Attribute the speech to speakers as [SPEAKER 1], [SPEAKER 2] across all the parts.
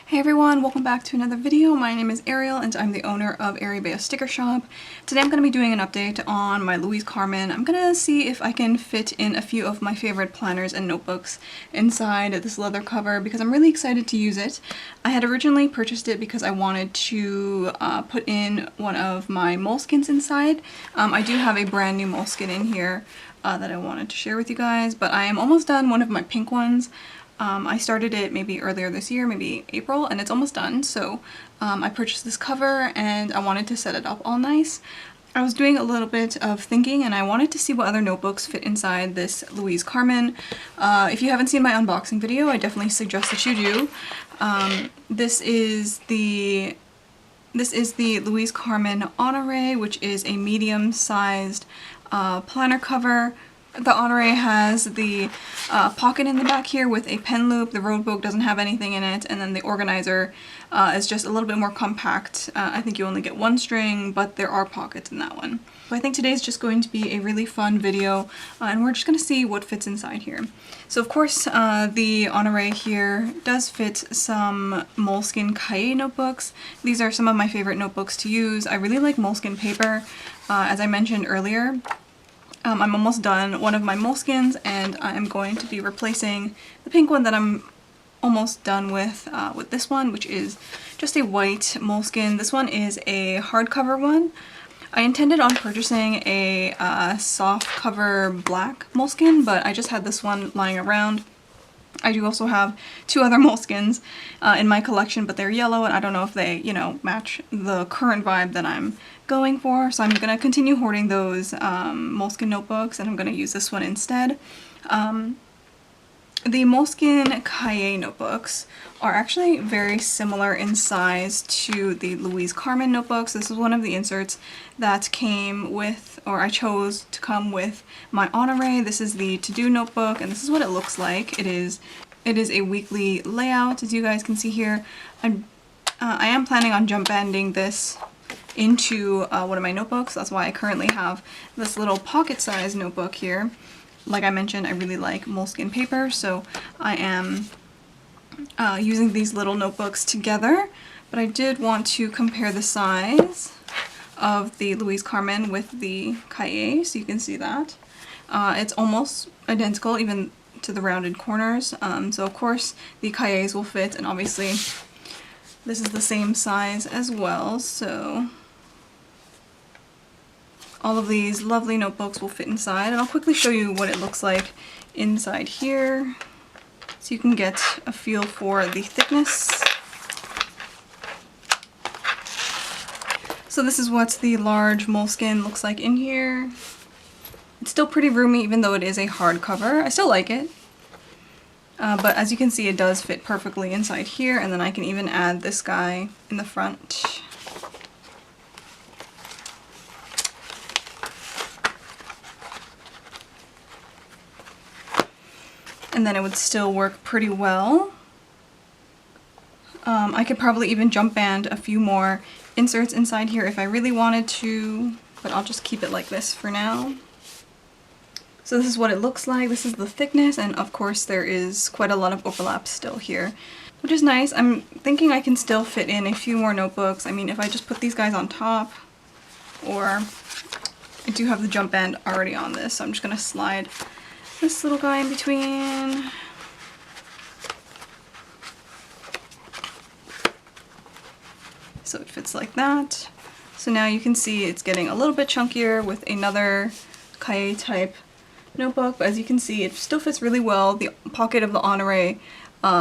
[SPEAKER 1] Hey everyone, welcome back to another video. My name is Ariel and I'm the owner of Ariebea Sticker Shop. Today I'm going to be doing an update on my Louise Carmen. I'm going to see if I can fit in a few of my favorite planners and notebooks inside this leather cover because I'm really excited to use it. I had originally purchased it because I wanted to put in one of my Moleskines inside. I do have a brand new Moleskine in here that I wanted to share with you guys, but I am almost done one of my pink ones. I started it maybe earlier this year, maybe April, and it's almost done. So I purchased this cover and I wanted to set it up all nice. I was doing a little bit of thinking and I wanted to see what other notebooks fit inside this Louise Carmen. If you haven't seen my unboxing video, I definitely suggest that you do. This is the Louise Carmen Honore, which is a medium-sized planner cover. The Honore has the pocket in the back here with a pen loop. The road book doesn't have anything in it, and then the organizer is just a little bit more compact. I think you only get one string, but there are pockets in that one. So I think today's just going to be a really fun video, and we're just going to see what fits inside here. So of course the Honore here does fit some Moleskine Cahier notebooks. These are some of my favorite notebooks to use. I really like Moleskine paper, as I mentioned earlier. I'm almost done one of my Moleskines and I'm going to be replacing the pink one that I'm almost done with this one, which is just a white Moleskine. This one is a hardcover one. I intended on purchasing a soft cover black Moleskine, but I just had this one lying around. I do also have two other Moleskines in my collection, but they're yellow and I don't know if they, match the current vibe that I'm going for. So I'm going to continue hoarding those Moleskine notebooks and I'm going to use this one instead. The Moleskine Cahier notebooks are actually very similar in size to the Louise Carmen notebooks. This is one of the inserts that came with, or I chose to come with my Honore. This is the to-do notebook and this is what it looks like. It is a weekly layout, as you guys can see here. I am planning on jump banding this into one of my notebooks. That's why I currently have this little pocket-sized notebook here. Like I mentioned, I really like Moleskine paper, so I am using these little notebooks together, but I did want to compare the size of the Louise Carmen with the Cahier, so you can see that. It's almost identical, even to the rounded corners, so of course the Cahiers will fit, and obviously this is the same size as well, so all of these lovely notebooks will fit inside, and I'll quickly show you what it looks like inside here so you can get a feel for the thickness. So this is what the large Moleskine looks like in here. It's still pretty roomy even though it is a hardcover. I still like it. But as you can see, it does fit perfectly inside here, and then I can even add this guy in the front. And then it would still work pretty well. I could probably even jump band a few more inserts inside here if I really wanted to, but I'll just keep it like this for now. So this is what it looks like. This is the thickness, and of course there is quite a lot of overlap still here, which is nice. I'm thinking I can still fit in a few more notebooks. I mean, if I just put these guys on top, or I do have the jump band already on this, so I'm just gonna slide this little guy in between. So it fits like that. So now you can see it's getting a little bit chunkier with another Cahier type notebook, but as you can see it still fits really well. The pocket of the Honore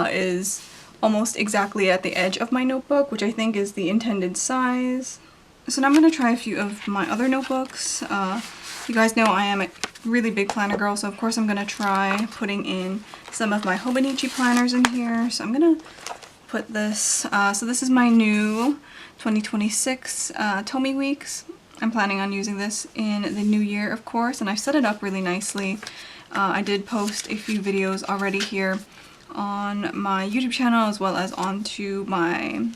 [SPEAKER 1] is almost exactly at the edge of my notebook, which I think is the intended size. So now I'm going to try a few of my other notebooks. You guys know I am a really big planner girl, so of course I'm going to try putting in some of my Hobonichi planners in here. So I'm going to put this, so this is my new 2026 Tomy Weeks. I'm planning on using this in the new year, of course, and I've set it up really nicely. I did post a few videos already here on my YouTube channel as well as onto my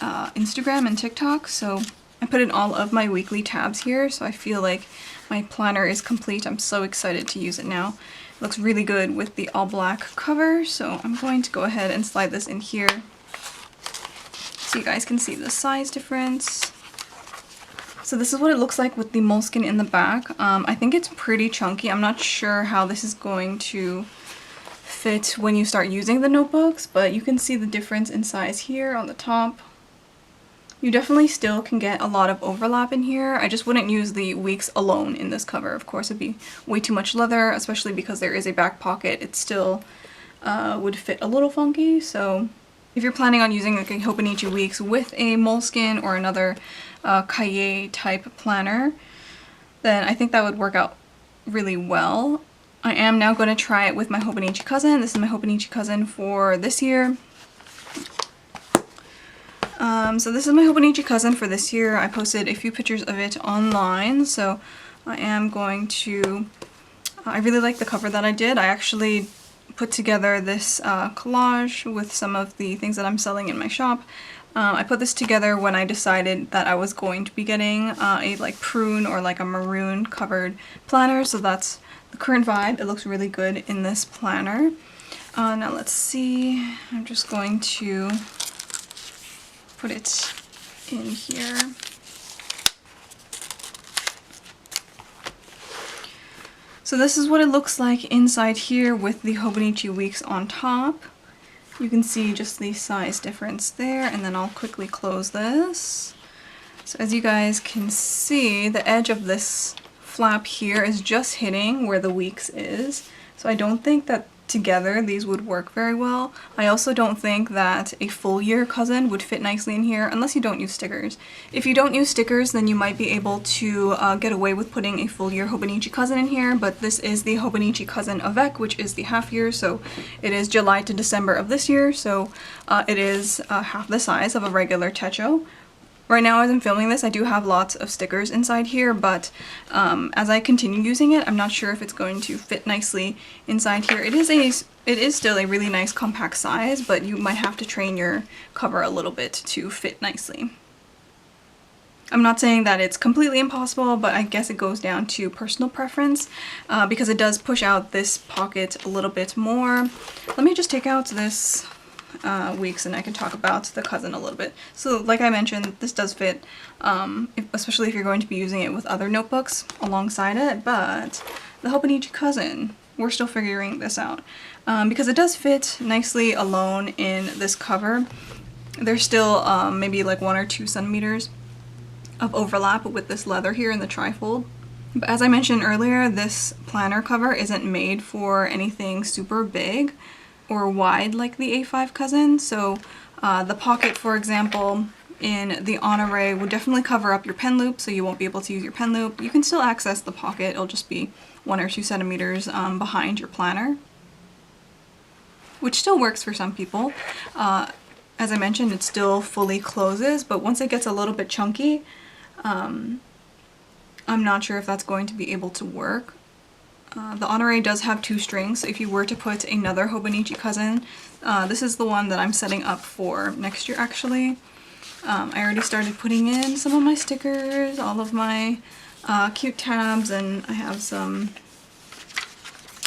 [SPEAKER 1] Instagram and TikTok, so I put in all of my weekly tabs here, so I feel like my planner is complete. I'm so excited to use it now. It looks really good with the all black cover, so I'm going to go ahead and slide this in here so you guys can see the size difference. So this is what it looks like with the Moleskine in the back. I think it's pretty chunky. I'm not sure how this is going to fit when you start using the notebooks, but you can see the difference in size here on the top. You definitely still can get a lot of overlap in here. I just wouldn't use the Weeks alone in this cover. Of course, it'd be way too much leather, especially because there is a back pocket. It still would fit a little funky. So if you're planning on using like a Hobonichi Weeks with a Moleskine or another Cahier type planner, then I think that would work out really well. I am now going to try it with my Hobonichi Cousin. This is my Hobonichi Cousin for this year. So this is my Hobonichi Cousin for this year. I posted a few pictures of it online, so I am going to... I really like the cover that I did. I actually put together this collage with some of the things that I'm selling in my shop. I put this together when I decided that I was going to be getting a like prune or like a maroon covered planner, so that's the current vibe. It looks really good in this planner. Now let's see, I'm just going to put it in here. So this is what it looks like inside here with the Hobonichi Weeks on top. You can see just the size difference there, and then I'll quickly close this. So as you guys can see, the edge of this flap here is just hitting where the Weeks is. So I don't think that together these would work very well. I also don't think that a full year cousin would fit nicely in here unless you don't use stickers. If you don't use stickers, then you might be able to get away with putting a full year Hobonichi Cousin in here, but this is the Hobonichi Cousin Avec, which is the half year, so it is July to December of this year, so it is half the size of a regular Techo. Right now as I'm filming this, I do have lots of stickers inside here, but as I continue using it, I'm not sure if it's going to fit nicely inside here. It is still a really nice compact size, but you might have to train your cover a little bit to fit nicely. I'm not saying that it's completely impossible, but I guess it goes down to personal preference because it does push out this pocket a little bit more. Let me just take out this Weeks and I can talk about the Cousin a little bit. So like I mentioned, this does fit, especially if you're going to be using it with other notebooks alongside it, but the Hobonichi Cousin, we're still figuring this out. Because it does fit nicely alone in this cover. There's still maybe like 1 or 2 centimeters of overlap with this leather here in the trifold. But as I mentioned earlier, this planner cover isn't made for anything super big or wide like the A5 Cousin, so the pocket, for example, in the Honore would definitely cover up your pen loop, so you won't be able to use your pen loop. You can still access the pocket, it'll just be 1 or 2 centimeters behind your planner, which still works for some people. As I mentioned, it still fully closes, but once it gets a little bit chunky, I'm not sure if that's going to be able to work. The Honore does have 2 strings, so if you were to put another Hobonichi Cousin, this is the one that I'm setting up for next year actually. I already started putting in some of my stickers, all of my cute tabs, and I have some,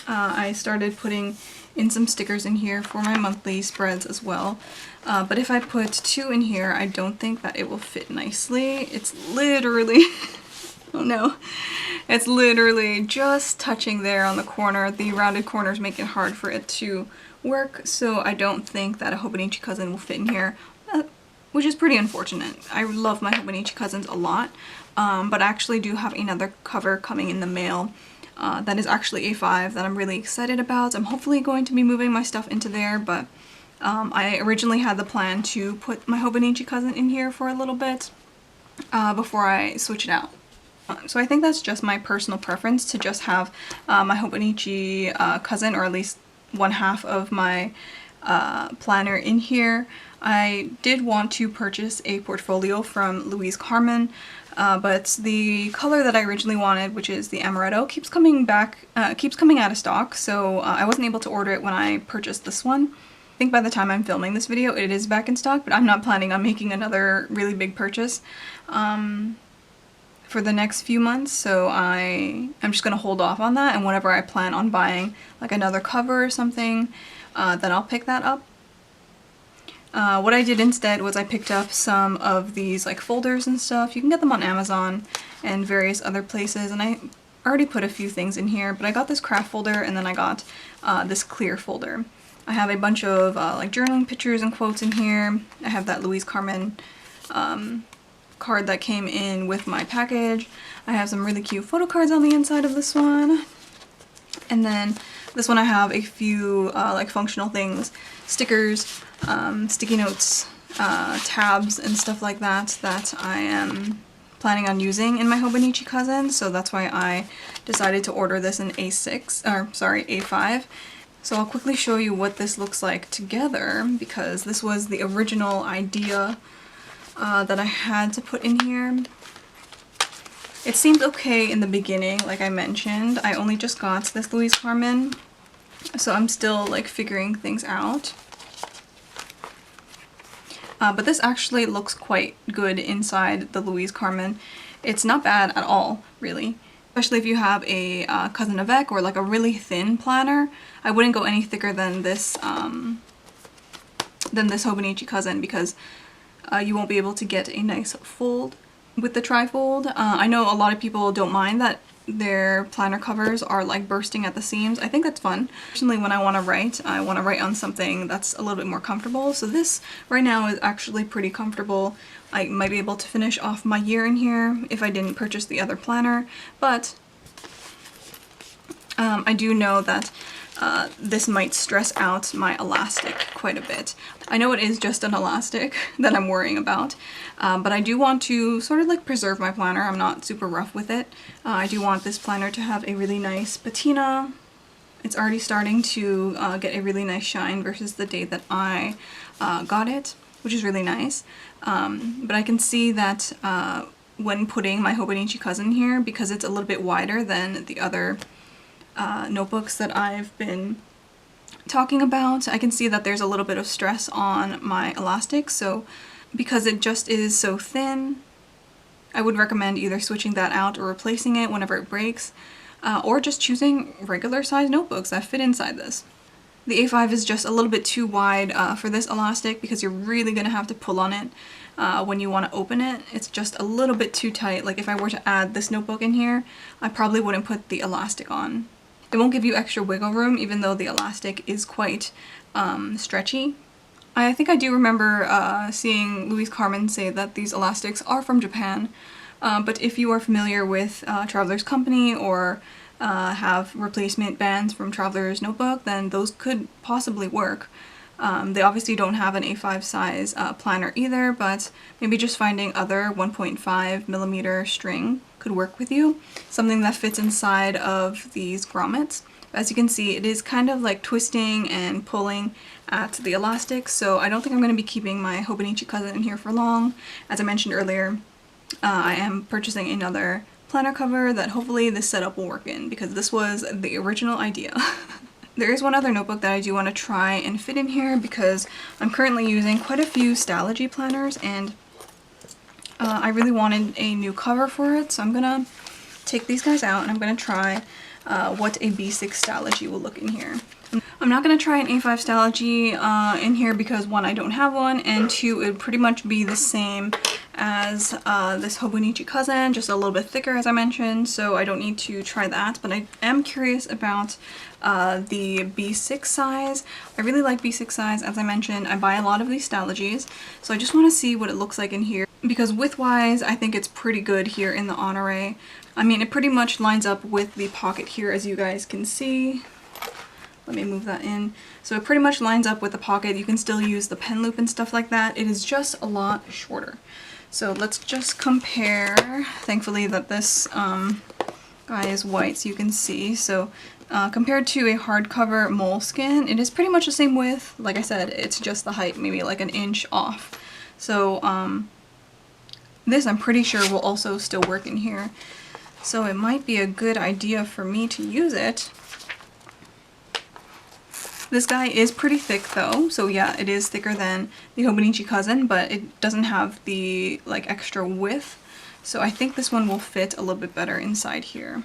[SPEAKER 1] I started putting in some stickers in here for my monthly spreads as well. But if I put 2 in here, I don't think that it will fit nicely. It's literally... oh no. It's literally just touching there on the corner. The rounded corners make it hard for it to work, so I don't think that a Hobonichi Cousin will fit in here, which is pretty unfortunate. I love my Hobonichi Cousins a lot, but I actually do have another cover coming in the mail that is actually A5 that I'm really excited about. I'm hopefully going to be moving my stuff into there, but I originally had the plan to put my Hobonichi Cousin in here for a little bit before I switch it out. So I think that's just my personal preference to just have my Hobonichi Cousin, or at least 1/2 of my planner in here. I did want to purchase a portfolio from Louise Carmen, but the color that I originally wanted, which is the amaretto, keeps coming out of stock, so I wasn't able to order it when I purchased this one. I think by the time I'm filming this video it is back in stock, but I'm not planning on making another really big purchase for the next few months, so I'm just gonna hold off on that, and whenever I plan on buying like another cover or something, then I'll pick that up. What I did instead was I picked up some of these like folders and stuff. You can get them on Amazon and various other places, and I already put a few things in here, but I got this craft folder and then I got this clear folder. I have a bunch of like journaling pictures and quotes in here. I have that Louise Carmen card that came in with my package. I have some really cute photo cards on the inside of this one. And then this one I have a few like functional things, stickers, sticky notes, tabs and stuff like that that I am planning on using in my Hobonichi Cousin, so that's why I decided to order this in A6, or sorry, A5. So I'll quickly show you what this looks like together, because this was the original idea that I had to put in here. It seemed okay in the beginning, like I mentioned. I only just got this Louise Carmen, so I'm still like figuring things out. But this actually looks quite good inside the Louise Carmen. It's not bad at all, really. Especially if you have a Cousin avec or like a really thin planner. I wouldn't go any thicker than this Hobonichi Cousin, because you won't be able to get a nice fold with the trifold. I know a lot of people don't mind that their planner covers are like bursting at the seams. I think that's fun. Personally, when I want to write on something that's a little bit more comfortable. So this right now is actually pretty comfortable. I might be able to finish off my year in here if I didn't purchase the other planner, but I do know that this might stress out my elastic quite a bit. I know it is just an elastic that I'm worrying about, but I do want to sort of like preserve my planner. I'm not super rough with it. I do want this planner to have a really nice patina. It's already starting to get a really nice shine versus the day that I got it, which is really nice. But I can see that when putting my Hobonichi Cousin here, because it's a little bit wider than the other notebooks that I've been talking about, I can see that there's a little bit of stress on my elastic. So because it just is so thin, I would recommend either switching that out or replacing it whenever it breaks, or just choosing regular size notebooks that fit inside this. The A5 is just a little bit too wide for this elastic, because you're really going to have to pull on it when you want to open it. It's just a little bit too tight. Like if I were to add this notebook in here, I probably wouldn't put the elastic on. It won't give you extra wiggle room, even though the elastic is quite stretchy. I think I do remember seeing Louise Carmen say that these elastics are from Japan, but if you are familiar with Traveler's Company or have replacement bands from Traveler's Notebook, then those could possibly work. They obviously don't have an A5 size planner either, but maybe just finding other 1.5mm string could work with you. Something that fits inside of these grommets. As you can see, it is kind of like twisting and pulling at the elastic, so I don't think I'm going to be keeping my Hobonichi Cousin in here for long. As I mentioned earlier, I am purchasing another planner cover that hopefully this setup will work in, because this was the original idea. There is one other notebook that I do want to try and fit in here, because I'm currently using quite a few Stalogy planners, and I really wanted a new cover for it, so I'm gonna take these guys out and I'm gonna try what a B6 Stalogy will look in here. I'm not going to try an A5 Stalogy in here because one, I don't have one, and two, it would pretty much be the same as this Hobonichi Cousin, just a little bit thicker as I mentioned, so I don't need to try that. But I am curious about the B6 size. I really like B6 size. As I mentioned, I buy a lot of these Stalogies, so I just want to see what it looks like in here, because width-wise, I think it's pretty good here in the Honore. I mean, it pretty much lines up with the pocket here, as you guys can see. Let me move that in. So it pretty much lines up with the pocket. You can still use the pen loop and stuff like that. It is just a lot shorter. So let's just compare. Thankfully that this guy is white so you can see. So compared to a hardcover Moleskine, it is pretty much the same width. Like I said, it's just the height, maybe like an inch off. So this I'm pretty sure will also still work in here. So it might be a good idea for me to use it. This guy is pretty thick though, so yeah, it is thicker than the Hobonichi Cousin, but it doesn't have the like extra width, so I think this one will fit a little bit better inside here.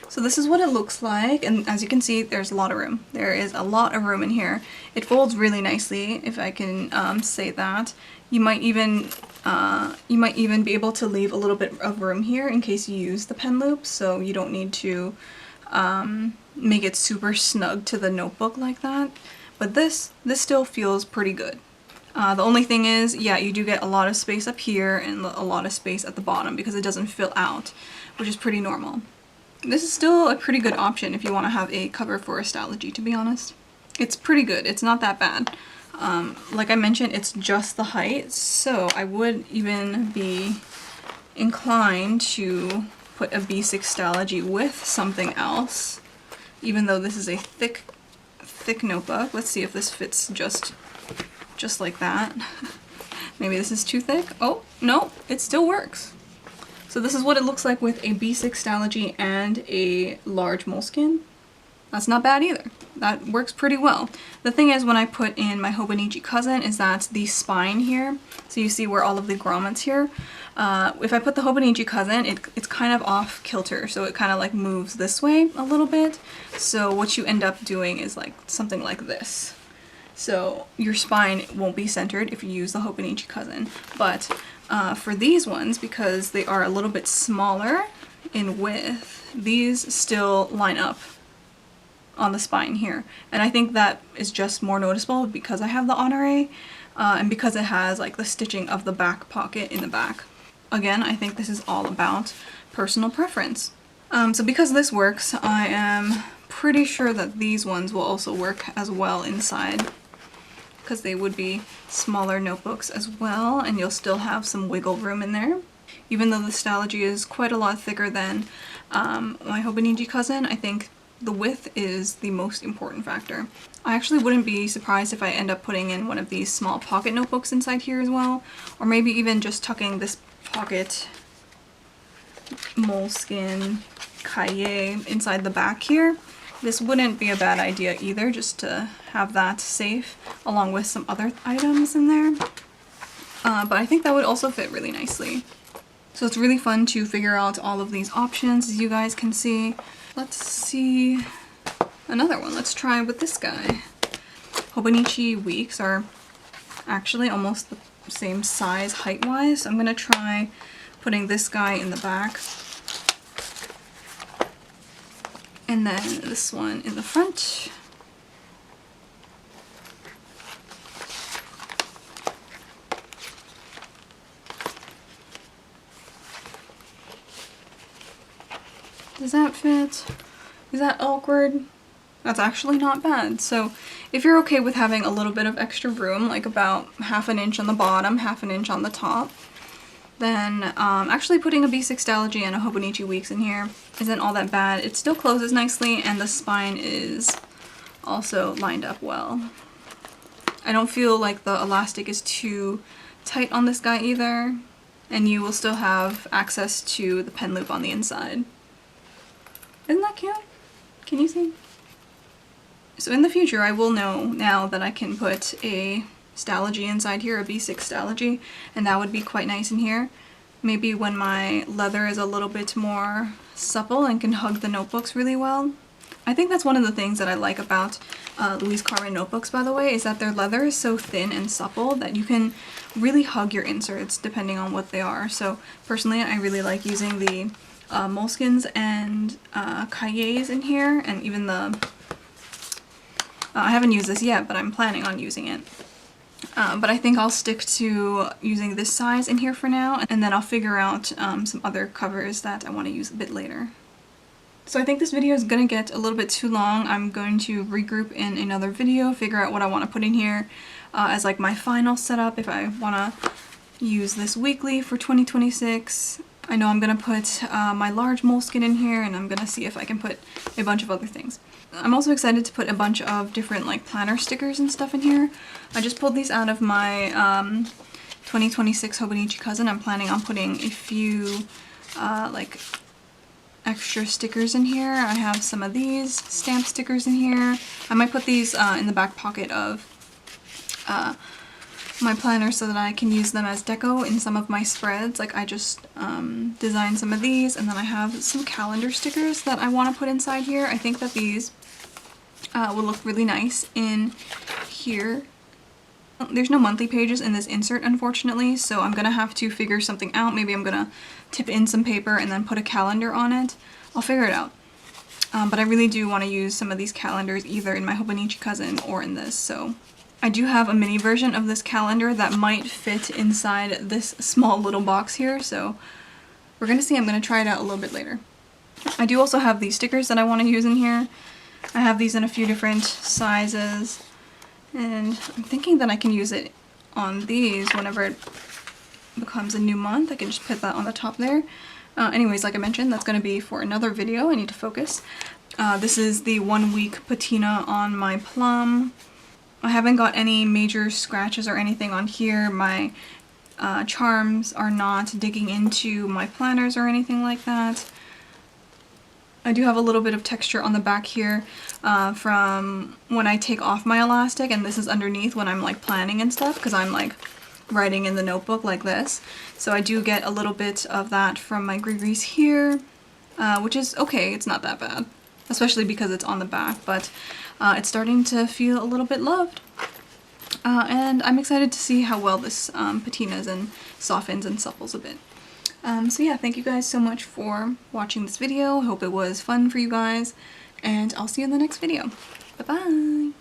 [SPEAKER 1] So So this is what it looks like, and as you can see, there's a lot of room. There is a lot of room in here. It folds really nicely, if I can say that. You might even be able to leave a little bit of room here in case you use the pen loop, so you don't need to make it super snug to the notebook like that. But this still feels pretty good. The only thing is, yeah, you do get a lot of space up here and a lot of space at the bottom because it doesn't fill out, which is pretty normal. This is still a pretty good option if you want to have a cover for a Stalogy, to be honest. It's pretty good. It's not that bad. Like I mentioned, it's just the height, so I would even be inclined to put a B6 Stalogy with something else, even though this is a thick notebook. Let's see if this fits just like that. Maybe this is too thick. Oh, no, it still works. So this is what it looks like with a B6 Stalogy and a large Moleskine. That's not bad either. That works pretty well. The thing is, when I put in my Hobonichi Cousin, is that the spine here, so you see where all of the grommets here, if I put the Hobonichi Cousin, it's kind of off kilter, so it kind of like moves this way a little bit. So what you end up doing is like something like this. So your spine won't be centered if you use the Hobonichi Cousin. But for these ones, because they are a little bit smaller in width, these still line up on the spine here. And I think that is just more noticeable because I have the Honore and because it has like the stitching of the back pocket in the back. Again, I think this is all about personal preference. So because this works, I am pretty sure that these ones will also work as well inside, because they would be smaller notebooks as well, and you'll still have some wiggle room in there. Even though the Stalogy is quite a lot thicker than my Hobonichi Cousin, I think the width is the most important factor. I actually wouldn't be surprised if I end up putting in one of these small pocket notebooks inside here as well, or maybe even just tucking this pocket Moleskine Cahier inside the back here. This wouldn't be a bad idea either, just to have that safe along with some other items in there. But I think that would also fit really nicely. So it's really fun to figure out all of these options, as you guys can see. Let's see another one. Let's try with this guy. Hobonichi Weeks are actually almost the same size height-wise. So I'm gonna try putting this guy in the back, and then this one in the front. Does that fit? Is that awkward? That's actually not bad. So if you're okay with having a little bit of extra room, like about ½ inch on the bottom, ½ inch on the top, then actually putting a B6 Stalogy and a Hobonichi Weeks in here isn't all that bad. It still closes nicely, and the spine is also lined up well. I don't feel like the elastic is too tight on this guy either, and you will still have access to the pen loop on the inside. Isn't that cute? Can you see? So in the future, I will know now that I can put a Stalogy inside here, a B6 Stalogy, and that would be quite nice in here. Maybe when my leather is a little bit more supple and can hug the notebooks really well. I think that's one of the things that I like about Louise Carmen notebooks, by the way, is that their leather is so thin and supple that you can really hug your inserts depending on what they are. So personally, I really like using the Moleskines and Cahiers in here, and even the I haven't used this yet, but I'm planning on using it. But I think I'll stick to using this size in here for now, and then I'll figure out some other covers that I want to use a bit later. So I think this video is going to get a little bit too long. I'm going to regroup in another video, figure out what I want to put in here as like my final setup if I want to use this weekly for 2026. I know I'm going to put my large Moleskine in here, and I'm going to see if I can put a bunch of other things. I'm also excited to put a bunch of different like planner stickers and stuff in here. I just pulled these out of my 2026 Hobonichi Cousin. I'm planning on putting a few like extra stickers in here. I have some of these stamp stickers in here. I might put these in the back pocket of my planners so that I can use them as deco in some of my spreads. Like I just designed some of these, and then I have some calendar stickers that I want to put inside here. I think that these will look really nice in here. There's no monthly pages in this insert, unfortunately, so I'm gonna have to figure something out. Maybe I'm gonna tip in some paper and then put a calendar on it. I'll figure it out. But I really do want to use some of these calendars either in my Hobonichi Cousin or in this, so I do have a mini version of this calendar that might fit inside this small little box here, so we're gonna see. I'm gonna try it out a little bit later. I do also have these stickers that I want to use in here. I have these in a few different sizes, and I'm thinking that I can use it on these whenever it becomes a new month. I can just put that on the top there. Anyways, like I mentioned, that's going to be for another video. I need to focus. This is the 1 week patina on my plum. I haven't got any major scratches or anything on here. My charms are not digging into my planners or anything like that. I do have a little bit of texture on the back here from when I take off my elastic, and this is underneath when I'm like planning and stuff, because I'm like writing in the notebook like this. So I do get a little bit of that from my grease here, which is okay. It's not that bad, especially because it's on the back, but it's starting to feel a little bit loved. And I'm excited to see how well this patinas and softens and supples a bit. So yeah, thank you guys so much for watching this video. I hope it was fun for you guys, and I'll see you in the next video. Bye-bye!